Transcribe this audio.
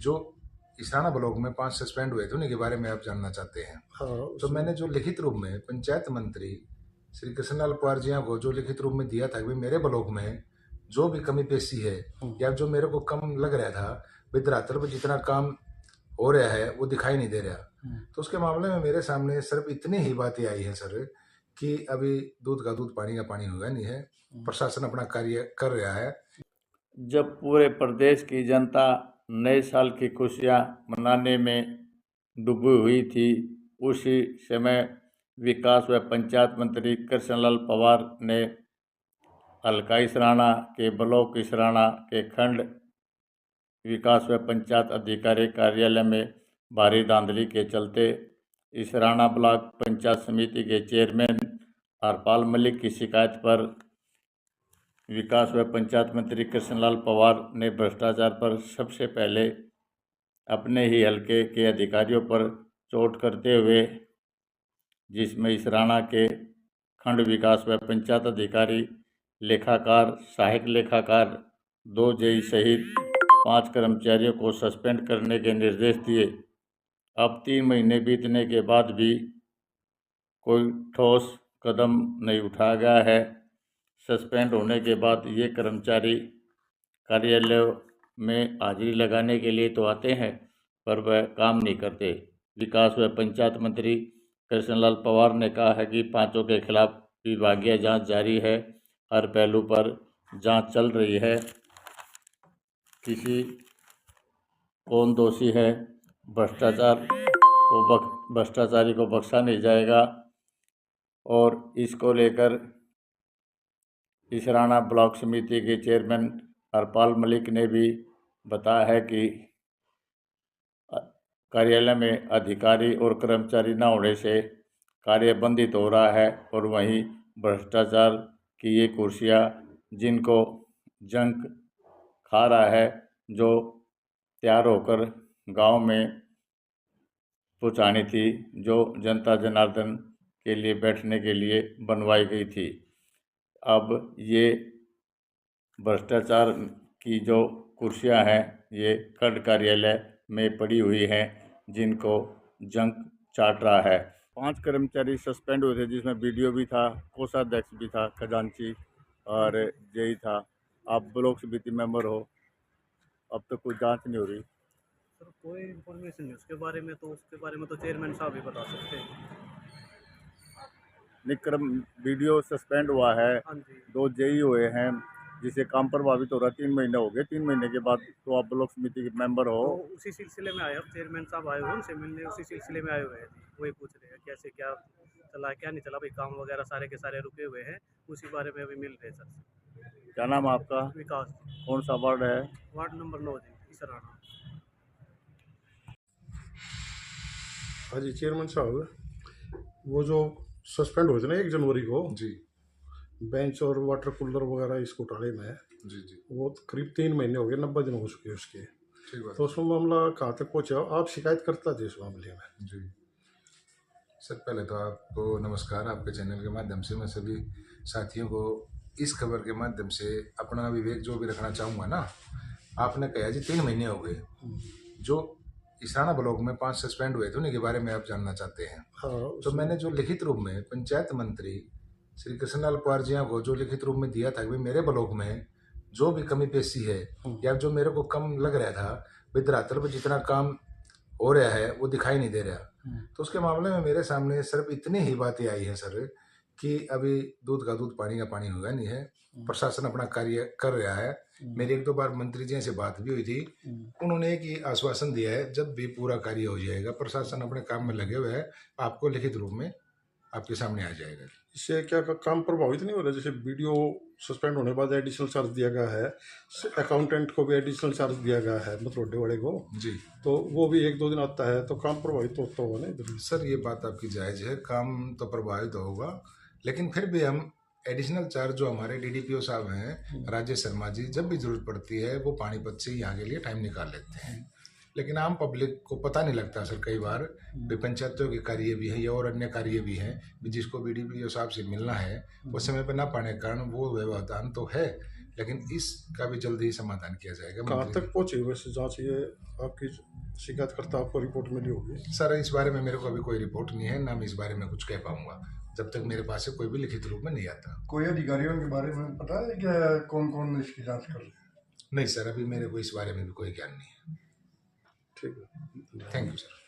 जो इसराना ब्लॉक में 5 सस्पेंड हुए थे उन्हीं के बारे में आप जानना चाहते हैं। हाँ, तो मैंने जो लिखित रूप में पंचायत मंत्री श्री कृष्णलाल पवार जी को जो लिखित रूप में दिया था कि मेरे ब्लॉक में जो भी कमी पेशी है या जो मेरे को कम लग रहा था विद्रातल पर जितना काम हो रहा है वो दिखाई नहीं दे रहा, तो उसके मामले में मेरे सामने सिर्फ इतनी ही बातें आई हैं सर कि अभी दूध का दूध पानी का पानी हुआ नहीं है, प्रशासन अपना कार्य कर रहा है। जब पूरे प्रदेश की जनता नए साल की खुशियां मनाने में डूबी हुई थी, उसी समय विकास व पंचायत मंत्री कृष्णलाल पवार ने हल्का इसराना के ब्लॉक इसराना के खंड विकास व पंचायत अधिकारी कार्यालय में भारी धांधली के चलते इसराना ब्लॉक पंचायत समिति के चेयरमैन हरपाल मलिक की शिकायत पर विकास व पंचायत मंत्री कृष्णलाल पवार ने भ्रष्टाचार पर सबसे पहले अपने ही हलके के अधिकारियों पर चोट करते हुए, जिसमें इसराना के खंड विकास व पंचायत अधिकारी, लेखाकार, सहायक लेखाकार, 2 जेई सहित 5 कर्मचारियों को सस्पेंड करने के निर्देश दिए। अब 3 महीने बीतने के बाद भी कोई ठोस कदम नहीं उठाया गया है। सस्पेंड होने के बाद ये कर्मचारी कार्यालय में हाजिरी लगाने के लिए तो आते हैं पर वह काम नहीं करते। विकास व पंचायत मंत्री कृष्णलाल पवार ने कहा है कि 5 के खिलाफ विभागीय जांच जारी है। हर पहलू पर जांच चल रही है। किसी कौन दोषी है, भ्रष्टाचारी को बख्शा नहीं जाएगा। और इसको लेकर इसराना ब्लॉक समिति के चेयरमैन हरपाल मलिक ने भी बताया है कि कार्यालय में अधिकारी और कर्मचारी न होने से कार्य बाधित हो रहा है और वहीं भ्रष्टाचार की ये कुर्सियां जिनको जंक खा रहा है, जो तैयार होकर गांव में पहुंचानी थी, जो जनता जनार्दन के लिए बैठने के लिए बनवाई गई थी। अब ये भ्रष्टाचार की जो कुर्सियां हैं ये खंड कार्यालय में पड़ी हुई हैं, जिनको जंक चाट रहा है। 5 कर्मचारी सस्पेंड हुए थे, जिसमें बीडीओ भी था, कोषाध्यक्ष भी था, खजांची और जेई था। आप ब्लॉक समिति मेंबर हो, अब तक कोई जांच नहीं हो रही। सर कोई इन्फॉर्मेशन नहीं उसके बारे में, तो उसके बारे में तो चेयरमैन साहब ही बता सकते हैं। निक्रम बीडीओ सस्पेंड हुआ है, हाँ जी, 2 जेई हुए हैं, जिससे काम प्रभावित हो रहा है। 3 महीने हो गए। 3 महीने के बाद तो आप ब्लॉक समिति के मेंबर हो। तो उसी सिलसिले में आए, अब चेयरमैन साहब आए हुए उनसे मिलने, उसी सिलसिले में आए हुए हैं। वही पूछ रहे हैं कैसे क्या चला क्या नहीं चला, भाई काम वगैरह सारे के सारे रुके हुए हैं, उसी बारे में अभी मिल रहे हैं सर। क्या नाम है आपका? विकास, कौन सा वार्ड है? वार्ड नंबर 9 जी, इसराना। हाँ जी चेयरमैन साहब, वो जो सस्पेंड हुए थे ना 1 जनवरी को जी बेंच और वाटर कूलर वगैरह इस घोटाले में, जी जी वो करीब 3 महीने हो गए, 90 दिन हो चुके हैं उसके। ठीक बात। तो उसमें मामला कहाँ तक पहुँचा? आप शिकायत करता थे इस मामले में? जी सर, पहले तो आपको नमस्कार। आपके चैनल के माध्यम से मैं सभी साथियों को इस खबर के माध्यम से अपना विवेक जो भी रखना चाहूँगा ना। आपने कहा जी 3 महीने हो गए, जो इसराना ब्लॉक में 5 सस्पेंड हुए थे उन्हीं के बारे में आप जानना चाहते हैं। हाँ, तो मैंने जो लिखित रूप में पंचायत मंत्री श्री कृष्णलाल पवार जी को जो लिखित रूप में दिया था कि मेरे ब्लॉक में जो भी कमी पेशी है या जो मेरे को कम लग रहा था विद्रातल पर जितना काम हो रहा है वो दिखाई नहीं दे रहा, तो उसके मामले में मेरे सामने सिर्फ इतनी ही बातें आई हैं सर कि अभी दूध का दूध पानी का पानी हुआ नहीं है, प्रशासन अपना कार्य कर रहा है। मेरी 1-2 बार मंत्री जी से बात भी हुई थी, उन्होंने एक ही आश्वासन दिया है जब भी पूरा कार्य हो जाएगा प्रशासन अपने काम में लगे हुए हैं, आपको लिखित रूप में आपके सामने आ जाएगा। इससे क्या काम प्रभावित नहीं हो रहा? जैसे वीडियो सस्पेंड होने के बाद एडिशनल चार्ज दिया गया है, अकाउंटेंट को भी एडिशनल चार्ज दिया गया है, मतलब बड़े को जी, तो वो भी 1-2 दिन आता है, तो काम प्रभावित होता होगा ना इधर? सर ये बात आपकी जायज़ है, काम तो प्रभावित होगा, लेकिन फिर भी हम एडिशनल चार्ज जो हमारे डीडीपीओ साहब हैं राजेश शर्मा जी, जब भी जरूरत पड़ती है वो पानीपत से यहाँ के लिए टाइम निकाल लेते हैं। लेकिन आम पब्लिक को पता नहीं लगता सर, कई बार पंचायतों के कार्य भी हैं या और अन्य कार्य भी हैं जिसको बीडीपीओ साहब से मिलना है वो समय पर ना पाने के कारण वो व्यवधान तो है, लेकिन इसका भी जल्दी ही समाधान किया जाएगा। कहाँ मंत्री तक पहुंची वैसे जांच? ये आपकी शिकायतकर्ता आपको रिपोर्ट मिली होगी? सर, इस बारे में मेरे को अभी कोई रिपोर्ट नहीं है, ना मैं इस बारे में कुछ कह पाऊंगा जब तक मेरे पास से कोई भी लिखित रूप में नहीं आता। कोई अधिकारियों के बारे में पता है क्या, कौन कौन इसकी जांच कर रहे हैं? नहीं सर, अभी मेरे को इस बारे में भी कोई ज्ञान नहीं है। ठीक है। Thank you sir.